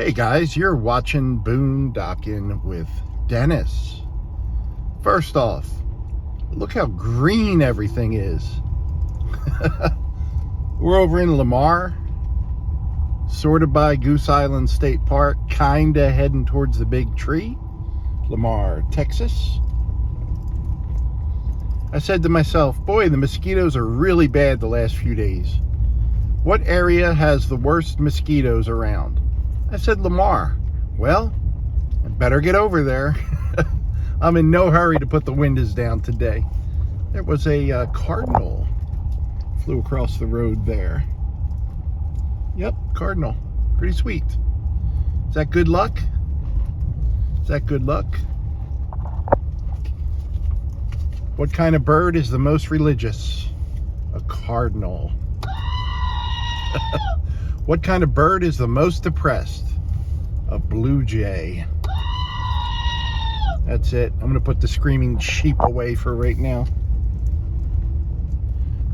Hey guys, you're watching Boondocking with Dennis. First off, look how green everything is. We're over in Lamar, sort of by Goose Island State Park, kinda heading towards the big tree, Lamar, Texas. I said to myself, boy, the mosquitoes are really bad the last few days. What area has the worst mosquitoes around? I said Lamar. Well, I better get over there. I'm in no hurry to put the windows down today. There was a cardinal flew across the road there. Yep, cardinal. Pretty sweet. Is that good luck? Is that good luck? What kind of bird is the most religious? A cardinal. What kind of bird is the most depressed? A blue jay. That's it. I'm going to put the screaming sheep away for right now.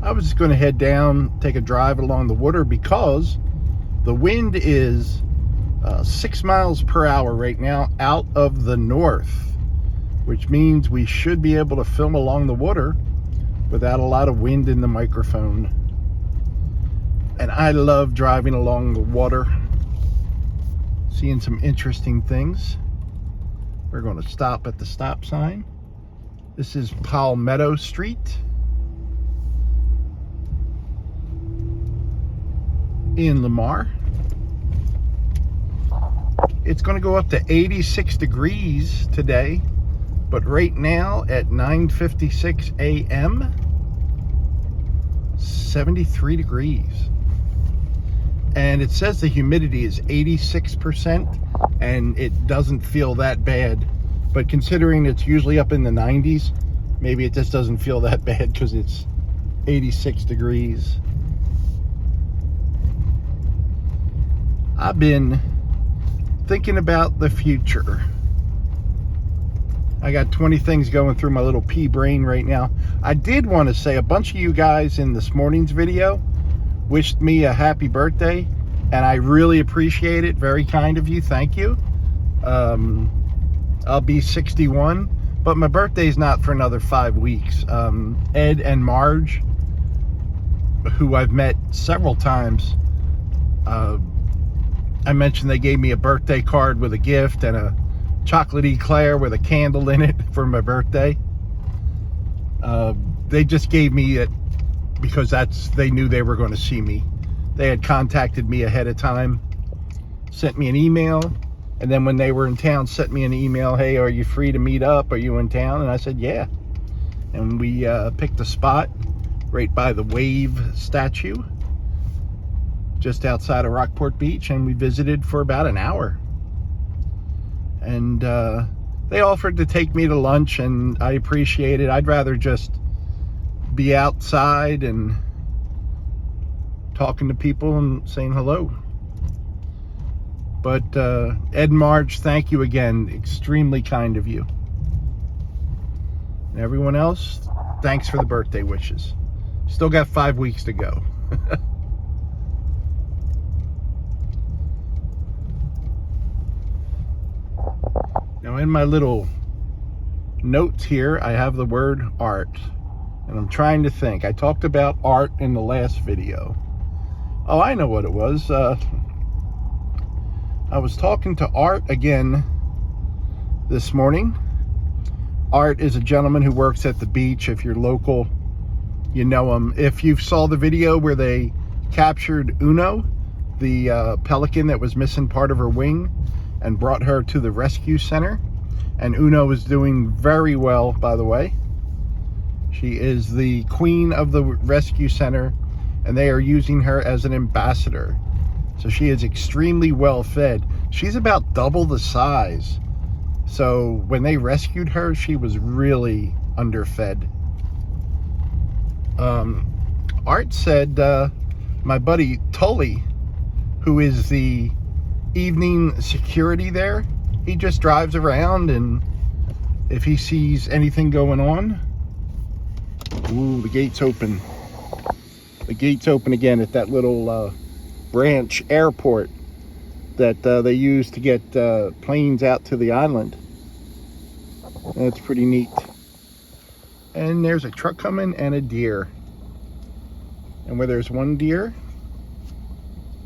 I was just going to head down, take a drive along the water because the wind is 6 miles per hour right now out of the north, which means we should be able to film along the water without a lot of wind in the microphone. And I love driving along the water, seeing some interesting things. We're going to stop at the stop sign. This is Palmetto Street in Lamar. It's going to go up to 86 degrees today, but right now at 9:56 a.m., 73 degrees. And it says the humidity is 86%, and it doesn't feel that bad. But considering it's usually up in the 90s, maybe it just doesn't feel that bad because it's 86 degrees. I've been thinking about the future. I got 20 things going through my little pea brain right now. I did want to say a bunch of you guys in this morning's video wished me a happy birthday, and I really appreciate it. Very kind of you. Thank you. I'll be 61, but my birthday's not for another 5 weeks. Ed and Marge, who I've met several times, I mentioned they gave me a birthday card with a gift and a chocolate eclair with a candle in it for my birthday. They just gave me it because they knew they were going to see me. They had contacted me ahead of time, sent me an email, and then when they were in town, sent me an email, hey, are you free to meet up? Are you in town? And I said, yeah. And we picked a spot right by the wave statue, just outside of Rockport Beach, and we visited for about an hour. And they offered to take me to lunch, and I appreciate it. I'd rather just be outside and talking to people and saying hello. But Ed and Marge, thank you again. Extremely kind of you. And everyone else, thanks for the birthday wishes. Still got 5 weeks to go. Now in my little notes here, I have the word art. And I'm trying to think. I talked about art in the last video. Oh, I know what it was. I was talking to Art again this morning. Art is a gentleman who works at the beach. If you're local, you know him. If you saw the video where they captured Uno, the pelican that was missing part of her wing, and brought her to the rescue center. And Uno is doing very well, by the way. She is the queen of the rescue center, and they are using her as an ambassador. So she is extremely well fed. She's about double the size. So when they rescued her, she was really underfed. Art said my buddy Tully, who is the evening security there, he just drives around, and if he sees anything going on, ooh, the gate's open. The gate's open again at that little branch airport. that they use to get planes out to the island. That's pretty neat. And there's a truck coming and a deer. And where there's one deer,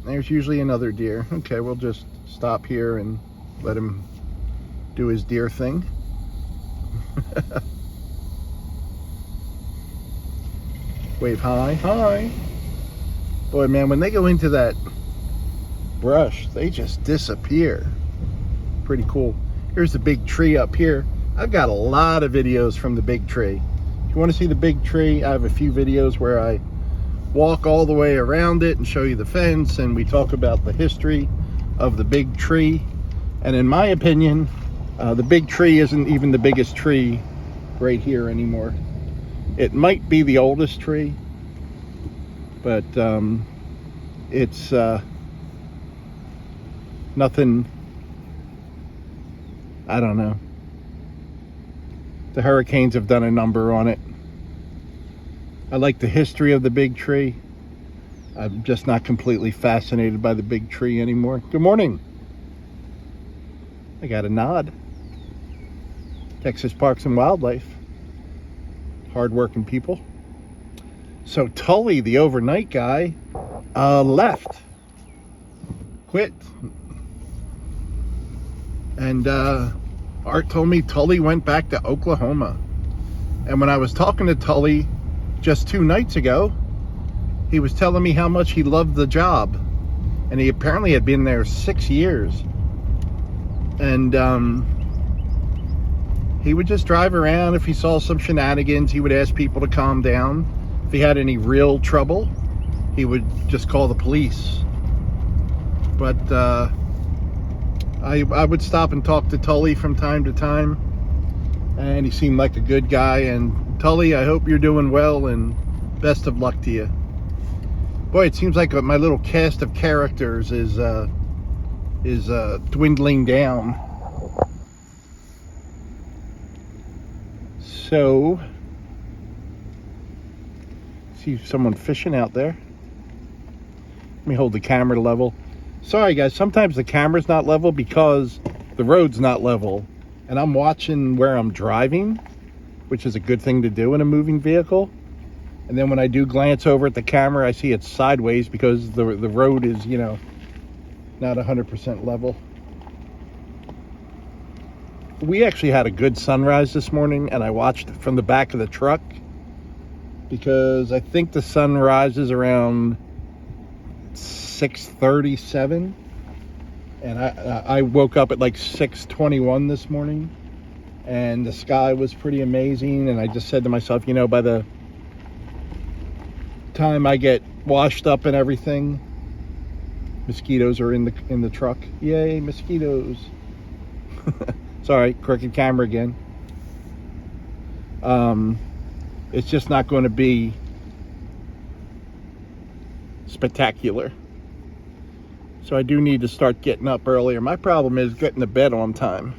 there's usually another deer. Okay, we'll just stop here and let him do his deer thing. Wave hi, hi. Boy, man, when they go into that brush, they just disappear. Pretty cool. Here's the big tree up here. I've got a lot of videos from the big tree. If you want to see the big tree, I have a few videos where I walk all the way around it and show you the fence, and we talk about the history of the big tree. And in my opinion, the big tree isn't even the biggest tree right here anymore. It might be the oldest tree, but it's nothing, I don't know. The hurricanes have done a number on it. I like the history of the big tree. I'm just not completely fascinated by the big tree anymore. Good morning. I got a nod. Texas Parks and Wildlife. Hard-working people. So Tully, the overnight guy, left. Quit. And Art told me Tully went back to Oklahoma. And when I was talking to Tully just 2 nights ago, he was telling me how much he loved the job. And he apparently had been there 6 years. And he would just drive around. If he saw some shenanigans, he would ask people to calm down. If he had any real trouble, he would just call the police. But I would stop and talk to Tully from time to time, and he seemed like a good guy. And Tully, I hope you're doing well, and best of luck to you. Boy, it seems like my little cast of characters is dwindling down. So, see someone fishing out there. Let me hold the camera level. Sorry guys, sometimes the camera's not level because the road's not level, and I'm watching where I'm driving, which is a good thing to do in a moving vehicle. And then when I do glance over at the camera, I see it's sideways because the road is, you know, not 100% level. We actually had a good sunrise this morning, and I watched it from the back of the truck because I think the sun rises around 6:37, and I woke up at like 6:21 this morning, and the sky was pretty amazing. And I just said to myself, you know, by the time I get washed up and everything, mosquitoes are in the truck. Yay, mosquitoes. Sorry, crooked camera again. It's just not going to be spectacular. So I do need to start getting up earlier. My problem is getting to bed on time.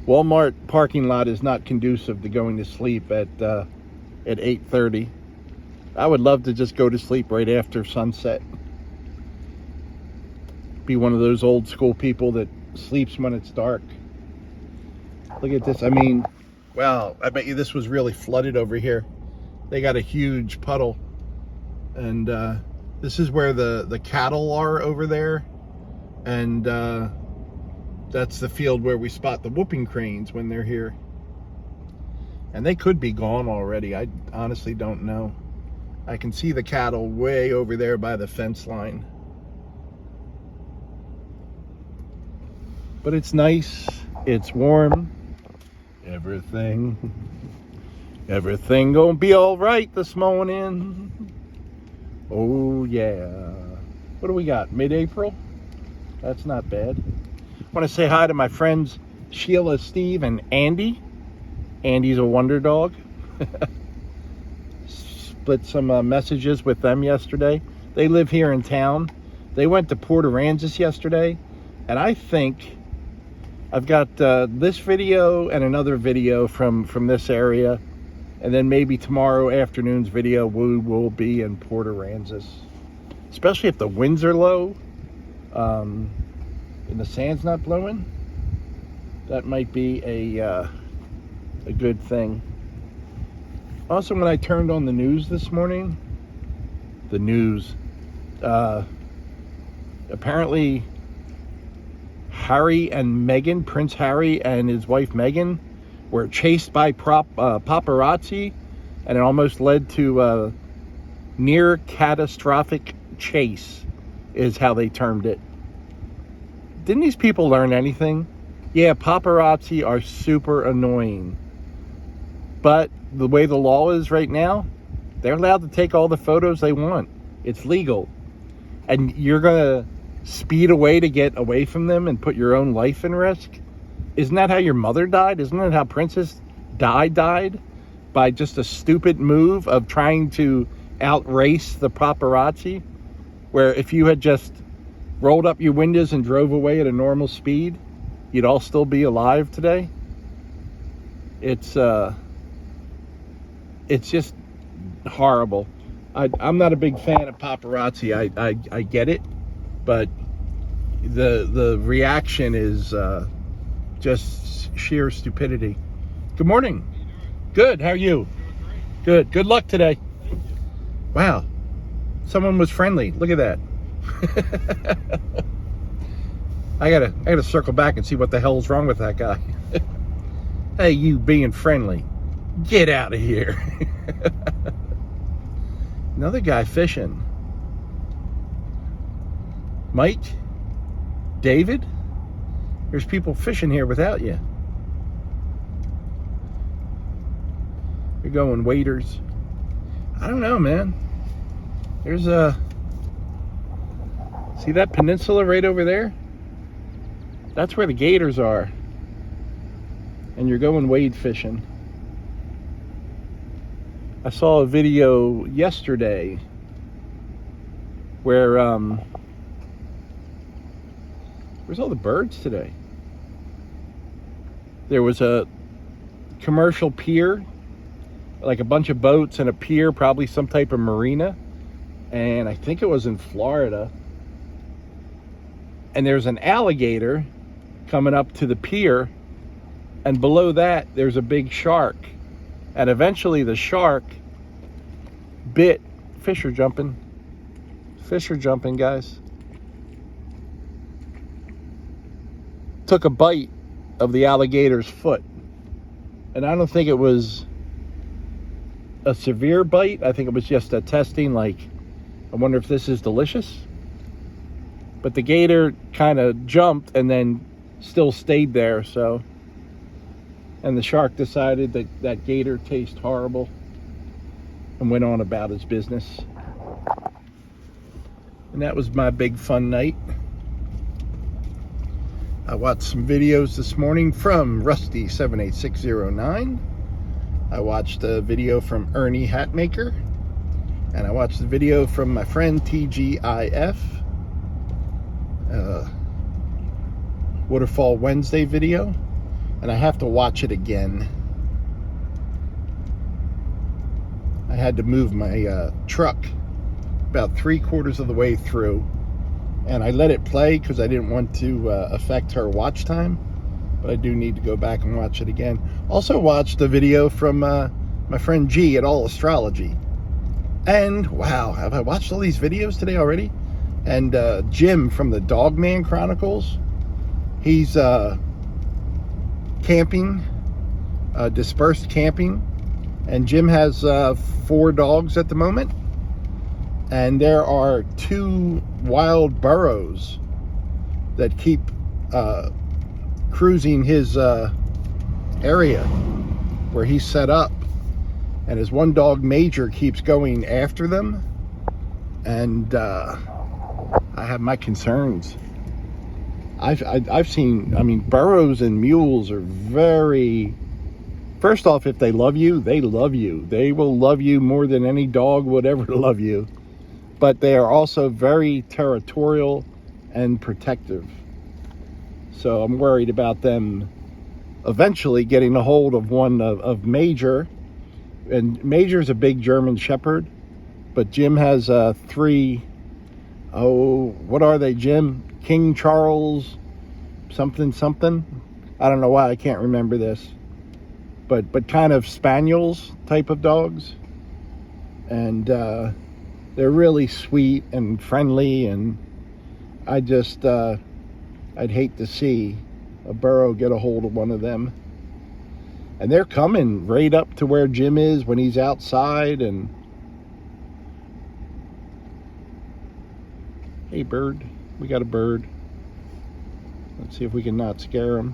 Walmart parking lot is not conducive to going to sleep at 8:30. I would love to just go to sleep right after sunset. Be one of those old school people that sleeps when it's dark. Look at this. I mean, wow, I bet you this was really flooded over here. They got a huge puddle. And this is where the cattle are over there. And that's the field where we spot the whooping cranes when they're here. And they could be gone already. I honestly don't know. I can see the cattle way over there by the fence line. But it's nice. It's warm. Everything gonna be all right this morning. Oh yeah. What do we got? Mid-April? That's not bad. I want to say hi to my friends Sheila, Steve, and Andy. Andy's a wonder dog. Split some messages with them yesterday. They live here in town. They went to Port Aransas yesterday, and I think I've got this video and another video from this area, and then maybe tomorrow afternoon's video will be in Port Aransas. especially if the winds are low and the sand's not blowing. That might be a good thing. Also, when I turned on the news this morning, apparently Harry and Meghan, Prince Harry and his wife Meghan, were chased by paparazzi, and it almost led to a near catastrophic chase, is how they termed it. Didn't these people learn anything? Yeah, paparazzi are super annoying, but the way the law is right now, they're allowed to take all the photos they want. It's legal. And you're gonna speed away to get away from them and put your own life in risk? Isn't that how your mother died? Isn't that how Princess Di died? By just a stupid move of trying to outrace the paparazzi? Where if you had just rolled up your windows and drove away at a normal speed, you'd all still be alive today? It's just horrible. I'm not a big fan of paparazzi. I get it, but the reaction is just sheer stupidity. Good morning. Good. How are you? Good. Good luck today. Thank you. Wow. Someone was friendly. Look at that. I gotta circle back and see what the hell's wrong with that guy. Hey, you being friendly. Get out of here. Another guy fishing. Mike? David? There's people fishing here without you. You're going waders. I don't know, man. There's see that peninsula right over there? That's where the gators are. And you're going wade fishing. I saw a video yesterday where where's all the birds today? There was a commercial pier, like a bunch of boats and a pier, probably some type of marina, and I think it was in Florida. And there's an alligator coming up to the pier, and below that there's a big shark. And eventually the shark bit, fish are jumping, guys. Took a bite of the alligator's foot. And I don't think it was a severe bite. I think it was just a testing, like, I wonder if this is delicious. But the gator kind of jumped and then still stayed there, so. And the shark decided that that gator tastes horrible and went on about his business. And that was my big fun night. I watched some videos this morning from Rusty78609. I watched a video from Ernie Hatmaker. And I watched the video from my friend TGIF. Waterfall Wednesday video. And I have to watch it again. I had to move my truck about 3/4 of the way through, and I let it play because I didn't want to affect her watch time, but I do need to go back and watch it again. Also watched a video from my friend G at Allastrology, and wow, have I watched all these videos today already? And Jim from the Dogman Chronicles, he's camping, dispersed camping, and Jim has 4 dogs at the moment, and there are 2 wild burros that keep cruising his area where he's set up, and his one dog Major keeps going after them, and I have my concerns. I've seen, I mean, burros and mules are very, first off, if they love you, they love you. They will love you more than any dog would ever love you. But they are also very territorial and protective. So I'm worried about them eventually getting a hold of one of Major. And Major's a big German Shepherd, but Jim has 3 oh, what are they, Jim? King Charles something something. I don't know why I can't remember this, but kind of spaniels type of dogs, and they're really sweet and friendly, and I just I'd hate to see a burro get a hold of one of them. And they're coming right up to where Jim is when he's outside. And hey, bird, we got a bird. Let's see if we can not scare him.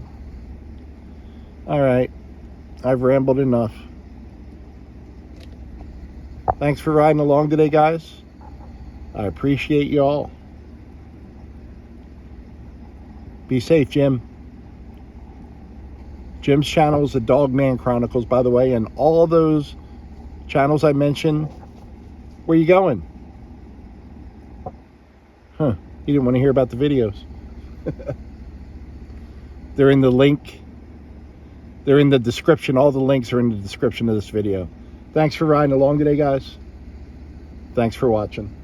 All right, I've rambled enough. Thanks for riding along today, guys. I appreciate you all. Be safe, Jim. Jim's channel is the Dogman Chronicles, by the way, and all those channels I mentioned. Where you going? Huh, you didn't want to hear about the videos. They're in the link. They're in the description. All the links are in the description of this video. Thanks for riding along today, guys. Thanks for watching.